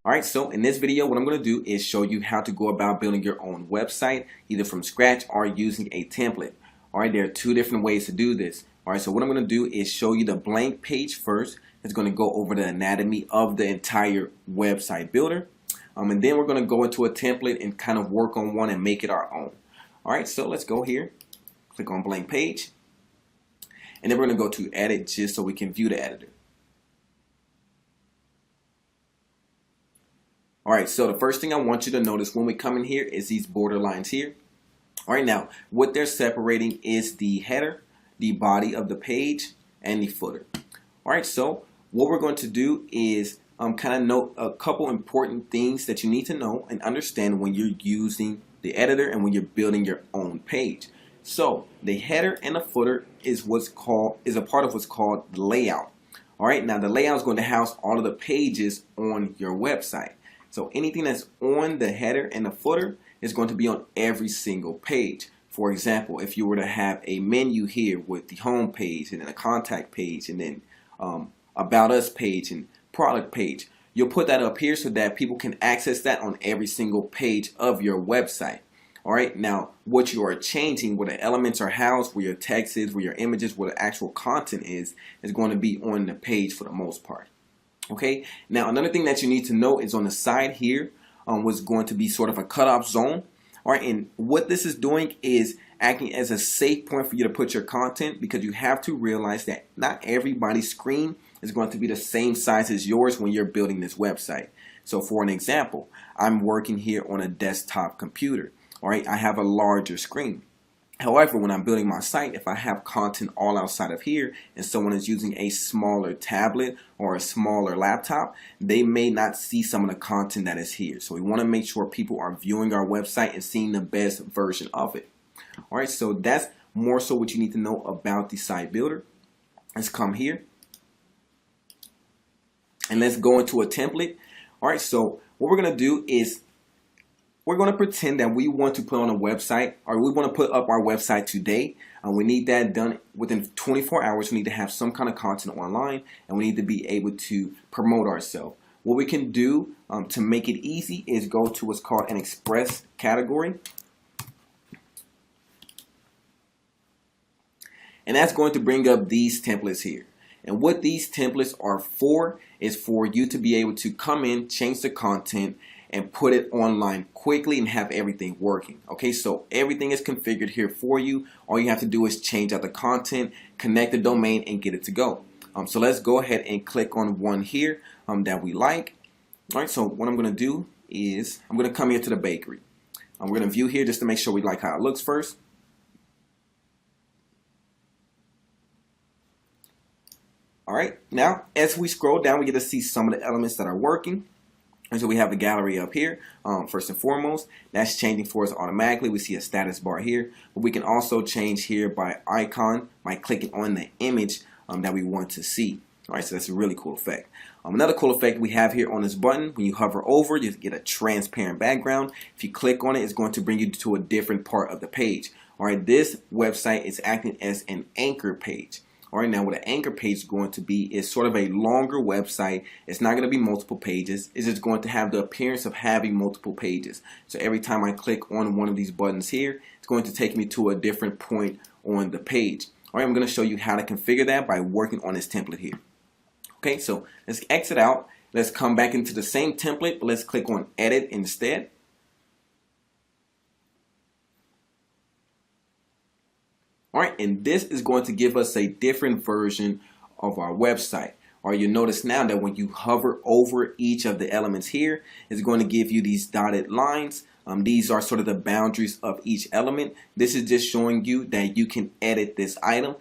Alright, so in this video what I'm going to do is show you how to go about building your own website either from scratch or using a template. Alright, there are two different ways to do this. Alright, so what I'm going to do is show you the blank page first. It's going to go over the anatomy of the entire website builder. And then we're going to go into a template and kind of work on one and make it our own. Alright, so let's go here. Click on blank page. And then we're going to go to edit just so we can view the editor. Alright, so the first thing I want you to notice when we come in here is these border lines here. Alright, now what they're separating is the header, the body of the page, and the footer. Alright, so what we're going to do is kind of note a couple important things that you need to know and understand when you're using the editor and when you're building your own page. So the header and the footer is a part of what's called the layout. Alright, now the layout is going to house all of the pages on your website. So anything that's on the header and the footer is going to be on every single page. For example, if you were to have a menu here with the home page and then a contact page and then about us page and product page, you'll put that up here so that people can access that on every single page of your website. Alright, now what you are changing, where the elements are housed, where your text is, where your images, where the actual content is going to be on the page for the most part. Okay, now another thing that you need to know is on the side here was going to be sort of a cutoff zone. Alright, and what this is doing is acting as a safe point for you to put your content, because you have to realize that not everybody's screen is going to be the same size as yours when you're building this website. So for an example, I'm working here on a desktop computer. Alright, I have a larger screen. However, when I'm building my site, if I have content all outside of here and someone is using a smaller tablet or a smaller laptop, they may not see some of the content that is here. So we want to make sure people are viewing our website and seeing the best version of it. Alright, so that's more so what you need to know about the site builder. Let's come here and let's go into a template. Alright, so what we're going to do is we're going to pretend that we want to put on a website, or we want to put up our website today. We need that done within 24 hours. We need to have some kind of content online, and we need to be able to promote ourselves. What we can do to make it easy is go to what's called an express category. And that's going to bring up these templates here. And what these templates are for is for you to be able to come in, change the content, and put it online quickly and have everything working. Okay, so everything is configured here for you. All you have to do is change out the content, connect the domain, and get it to go. So let's go ahead and click on one here that we like. All right, so what I'm going to do is I'm going to come here to the bakery. We're going to view here just to make sure we like how it looks first. All right, now as we scroll down, we get to see some of the elements that are working. And so we have the gallery up here. First and foremost, that's changing for us automatically. We see a status bar here, but we can also change here by icon by clicking on the image that we want to see. All right, so that's a really cool effect. Another cool effect we have here on this button, when you hover over, you get a transparent background. If you click on it, it's going to bring you to a different part of the page. All right, this website is acting as an anchor page. Alright, now what an anchor page is going to be is sort of a longer website. It's not going to be multiple pages. It's just going to have the appearance of having multiple pages. So every time I click on one of these buttons here, it's going to take me to a different point on the page. Alright, I'm going to show you how to configure that by working on this template here. Okay, so let's exit out. Let's come back into the same template, but let's click on edit instead. Alright, and this is going to give us a different version of our website. Alright, you'll notice now that when you hover over each of the elements here, it's going to give you these dotted lines. These are sort of the boundaries of each element. This is just showing you that you can edit this item.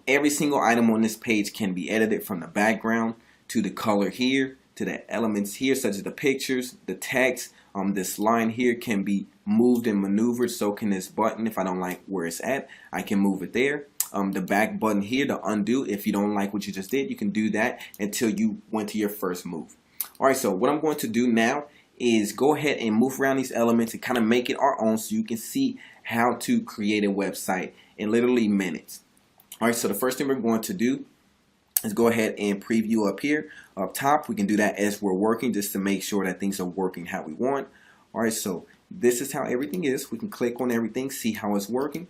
Every single item on this page can be edited, from the background to the color here to the elements here, such as the pictures, the text. This line here can be moved and maneuvered, so can this button. If I don't like where it's at, I can move it there. The back button here, the undo, if you don't like what you just did, you can do that until you went to your first move. Alright, so what I'm going to do now is go ahead and move around these elements and kind of make it our own so you can see how to create a website in literally minutes. Alright, so the first thing we're going to do let's go ahead and preview up here up top. We can do that as we're working just to make sure that things are working how we want. All right, so this is how everything is. We can click on everything, see how it's working.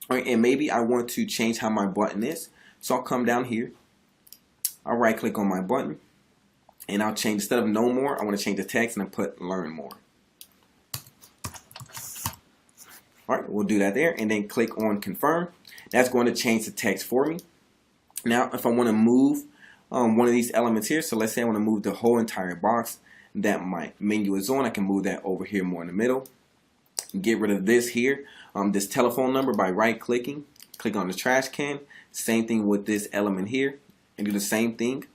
All right, and maybe I want to change how my button is. So I'll come down here. I'll right click on my button and I'll change, instead of no more, I want to change the text and I put learn more. All right, we'll do that there and then click on confirm. That's going to change the text for me. Now, if I want to move one of these elements here, so let's say I want to move the whole entire box that my menu is on, I can move that over here more in the middle. Get rid of this here, this telephone number by right clicking, click on the trash can. Same thing with this element here and do the same thing.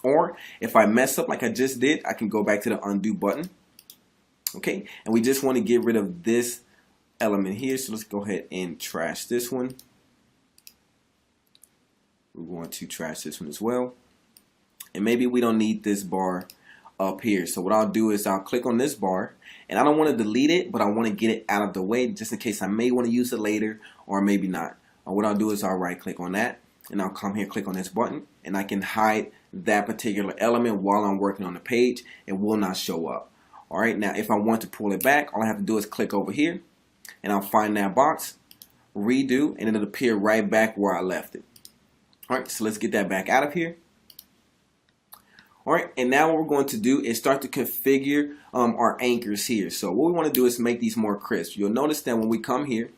Or if I mess up like I just did, I can go back to the undo button. Okay, and we just want to get rid of this element here, so let's go ahead and trash this one. We want to trash this one as well. And maybe we don't need this bar up here. So what I'll do is I'll click on this bar, and I don't want to delete it, but I want to get it out of the way just in case I may want to use it later or maybe not. What I'll do is I'll right click on that and I'll come here, click on this button, and I can hide that particular element while I'm working on the page. It will not show up. Alright, now if I want to pull it back, all I have to do is click over here and I'll find that box, redo, and it'll appear right back where I left it. Alright, so let's get that back out of here. Alright, and now what we're going to do is start to configure our anchors here. So what we want to do is make these more crisp. You'll notice that when we come here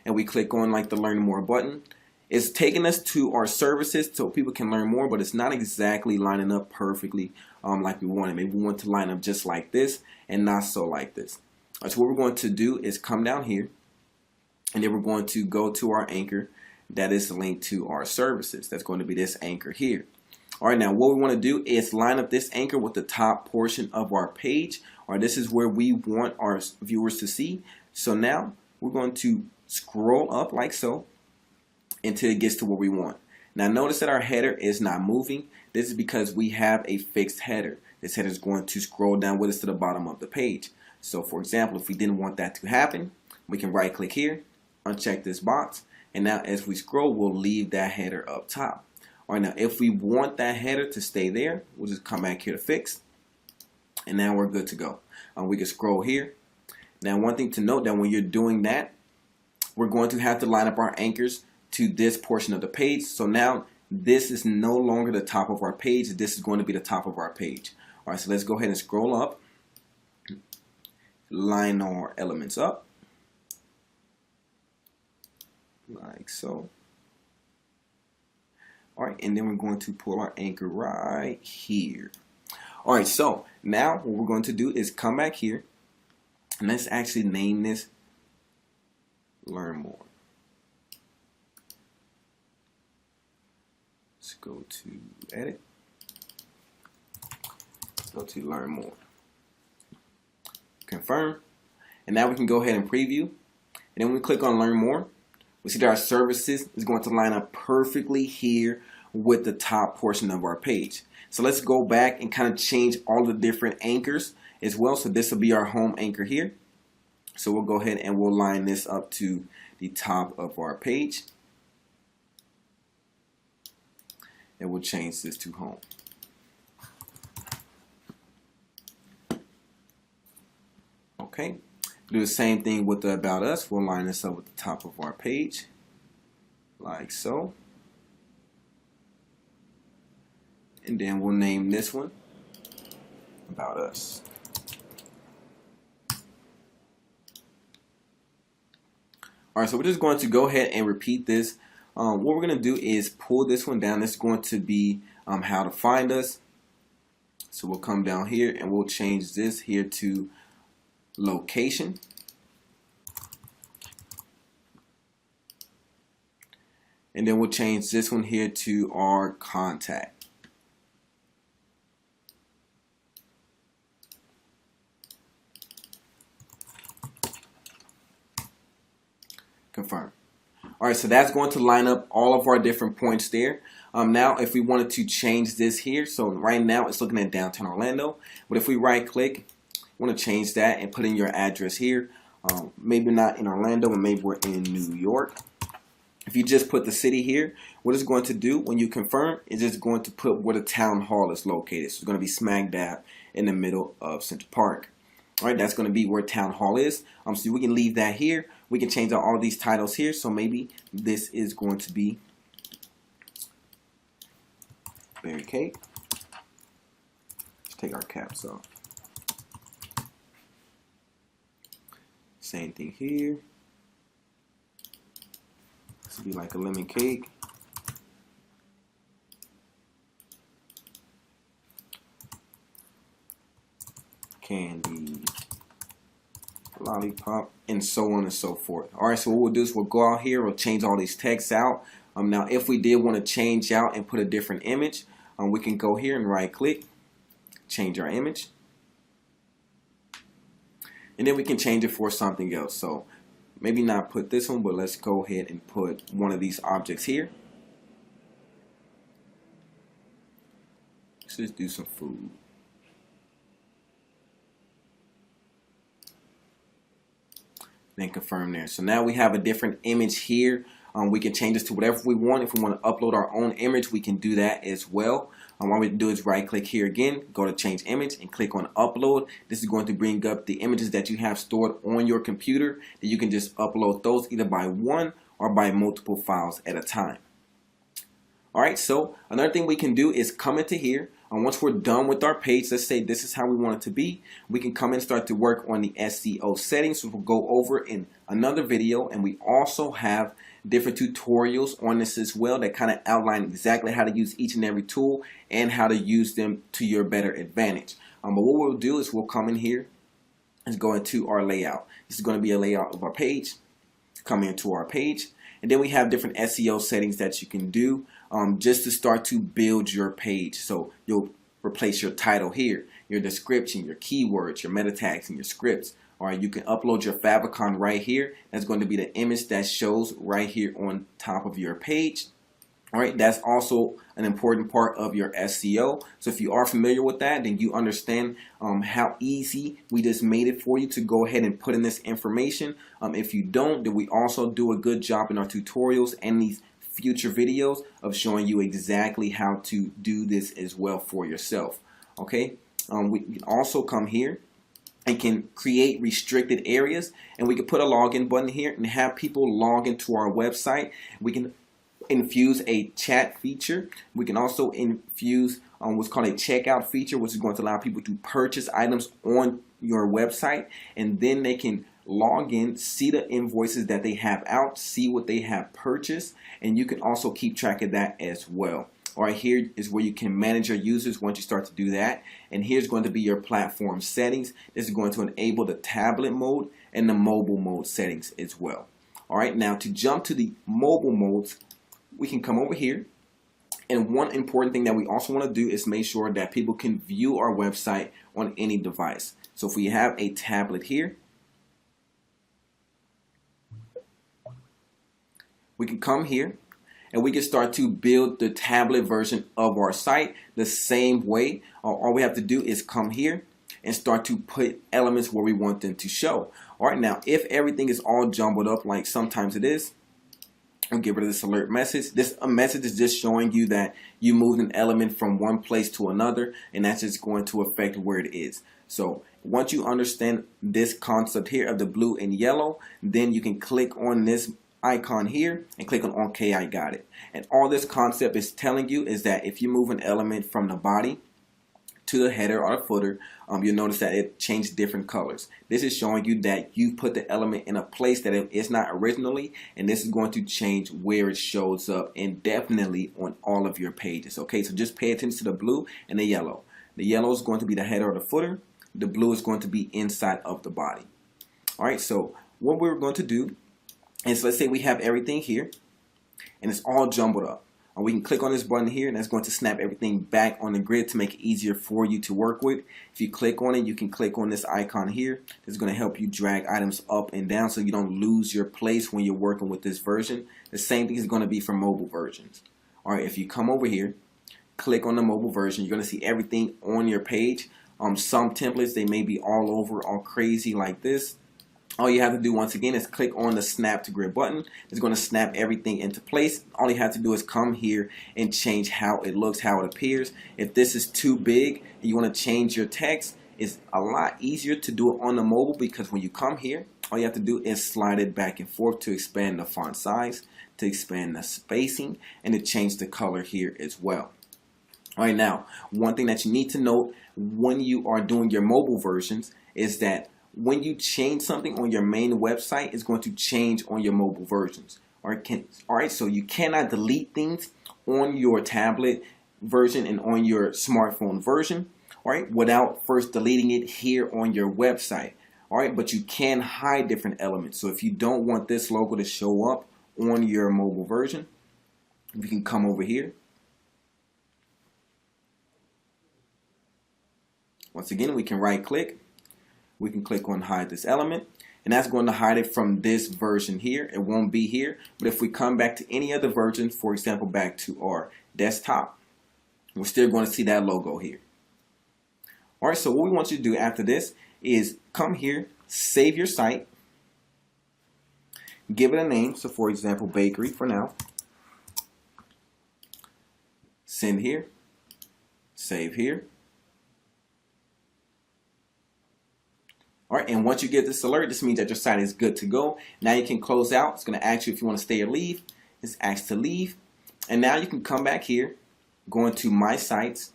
and we click on like the learn more button, it's taking us to our services so people can learn more, but it's not exactly lining up perfectly like we wanted. Maybe we want to line up just like this and not so like this. Alright, so what we're going to do is come down here and then we're going to go to our anchor that is linked to our services. That's going to be this anchor here. Alright, now what we want to do is line up this anchor with the top portion of our page. Alright, this is where we want our viewers to see. So now we're going to scroll up like so until it gets to where we want. Now notice that our header is not moving. This is because we have a fixed header. This header is going to scroll down with us to the bottom of the page. So for example, if we didn't want that to happen, we can right click here, uncheck this box, and now as we scroll, we'll leave that header up top. Alright, now if we want that header to stay there, we'll just come back here to fix, and now we're good to go. We can scroll here. Now one thing to note, that when you're doing that, we're going to have to line up our anchors to this portion of the page. So now this is no longer the top of our page. This is going to be the top of our page. Alright, so let's go ahead and scroll up, line our elements up like so. Alright, and then we're going to pull our anchor right here. Alright, so now what we're going to do is come back here and let's actually name this Learn More. Let's go to edit. Go to Learn More. Confirm. And now we can go ahead and preview. And then when we click on Learn More, we see that our services is going to line up perfectly here with the top portion of our page. So let's go back and kind of change all the different anchors as well. So this will be our home anchor here. So we'll go ahead and we'll line this up to the top of our page. And we'll change this to home. Okay. Do the same thing with the About Us. We'll line this up with the top of our page, like so. And then we'll name this one About Us. Alright, so we're just going to go ahead and repeat this. What we're going to do is pull this one down. This is going to be how to find us. So we'll come down here and we'll change this here to location. And then we'll change this one here to our contact. Confirm. Alright, so that's going to line up all of our different points there. Now if we wanted to change this here, so right now it's looking at downtown Orlando, but if we right click, want to change that and put in your address here. Maybe not in Orlando, but maybe we're in New York. If you just put the city here, what it's going to do when you confirm is it's going to put where the town hall is located. So it's going to be smack dab in the middle of Central Park. All right, that's going to be where town hall is. So we can leave that here. We can change out all these titles here. So maybe this is going to be berry cake. Let's take our caps off. Same thing here. This will be like a lemon cake. Candy, lollipop, and so on and so forth. All right, so what we'll do is we'll go out here, we'll change all these texts out. Now, if we did want to change out and put a different image, we can go here and right click, change our image, and then we can change it for something else. So maybe not put this one, but let's go ahead and put one of these objects here. Let's just do some food. Then confirm there. So now we have a different image here. We can change this to whatever we want. If we want to upload our own image, we can do that as well. What we do is right click here again, go to change image and click on upload. This is going to bring up the images that you have stored on your computer, that you can just upload those either by one or by multiple files at a time. Alright, so another thing we can do is come into here. Once we're done with our page, let's say this is how we want it to be, we can come and start to work on the SEO settings, which we'll go over in another video. And we also have different tutorials on this as well that kind of outline exactly how to use each and every tool and how to use them to your better advantage. But what we'll do is we'll come in here and go into our layout. This is going to be a layout of our page. Come into our page, and then we have different SEO settings that you can do just to start to build your page. So you'll replace your title here, your description, your keywords, your meta tags, and your scripts. Or you can upload your favicon right here. That's going to be the image that shows right here on top of your page. All right, that's also an important part of your SEO. So if you are familiar with that, then you understand how easy we just made it for you to go ahead and put in this information. If you don't, then we also do a good job in our tutorials and these future videos of showing you exactly how to do this as well for yourself. Okay, we can also come here and can create restricted areas, and we can put a login button here and have people log into our website. We can infuse a chat feature. We can also infuse what's called a checkout feature, which is going to allow people to purchase items on your website, and then they can log in, see the invoices that they have out, see what they have purchased, and you can also keep track of that as well. All right, here is where you can manage your users once you start to do that. And here's going to be your platform settings. This is going to enable the tablet mode and the mobile mode settings as well. All right, now to jump to the mobile modes, we can come over here. And one important thing that we also want to do is make sure that people can view our website on any device. So if we have a tablet here, we can come here and we can start to build the tablet version of our site the same way. All we have to do is come here and start to put elements where we want them to show. All right, now if everything is all jumbled up like sometimes it is, I'll get rid of this alert message. This message is just showing you that you moved an element from one place to another, and that's just going to affect where it is. So once you understand this concept here of the blue and yellow, then you can click on this icon here and click on OK, I got it. And all this concept is telling you is that if you move an element from the body to the header or the footer, you'll notice that it changed different colors. This is showing you that you put the element in a place that it is not originally, and this is going to change where it shows up indefinitely on all of your pages. Okay, so just pay attention to the blue and the yellow. The yellow is going to be the header or the footer. The blue is going to be inside of the body. All right, so what we're going to do is, let's say we have everything here and it's all jumbled up. We can click on this button here, and that's going to snap everything back on the grid to make it easier for you to work with. If you click on it, you can click on this icon here. This is going to help you drag items up and down so you don't lose your place when you're working with this version. The same thing is going to be for mobile versions. All right, if you come over here, click on the mobile version, you're going to see everything on your page. Some templates, they may be all over, all crazy like this. All you have to do once again is click on the snap to grid button. It's going to snap everything into place. All you have to do is come here and change how it looks, how it appears. If this is too big and you want to change your text, it's a lot easier to do it on the mobile, because when you come here, all you have to do is slide it back and forth to expand the font size, to expand the spacing, and to change the color here as well. All right, now, one thing that you need to note when you are doing your mobile versions is that when you change something on your main website, it's going to change on your mobile versions. All right, so you cannot delete things on your tablet version and on your smartphone version, all right, without first deleting it here on your website. All right, but you can hide different elements. So if you don't want this logo to show up on your mobile version, you can come over here. Once again, we can right click. We can click on hide this element, and that's going to hide it from this version here. It won't be here, but if we come back to any other version, for example, back to our desktop, we're still going to see that logo here. All right, so what we want you to do after this is come here, save your site, give it a name. So for example, bakery for now. Send here, save here. All right, and once you get this alert, this means that your site is good to go. Now you can close out. It's going to ask you if you want to stay or leave. It's asked to leave. And now you can come back here, go into My Sites,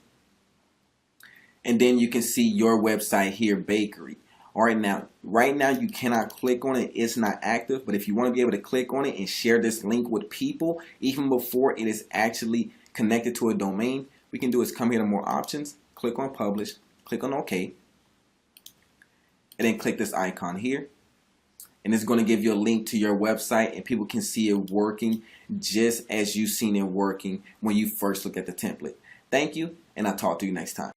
and then you can see your website here, bakery. All right, now, right now you cannot click on it. It's not active, but if you want to be able to click on it and share this link with people, even before it is actually connected to a domain, we can do is come here to more options, click on publish, click on OK, and then click this icon here, and it's going to give you a link to your website, and people can see it working just as you've seen it working when you first look at the template. Thank you, and I'll talk to you next time.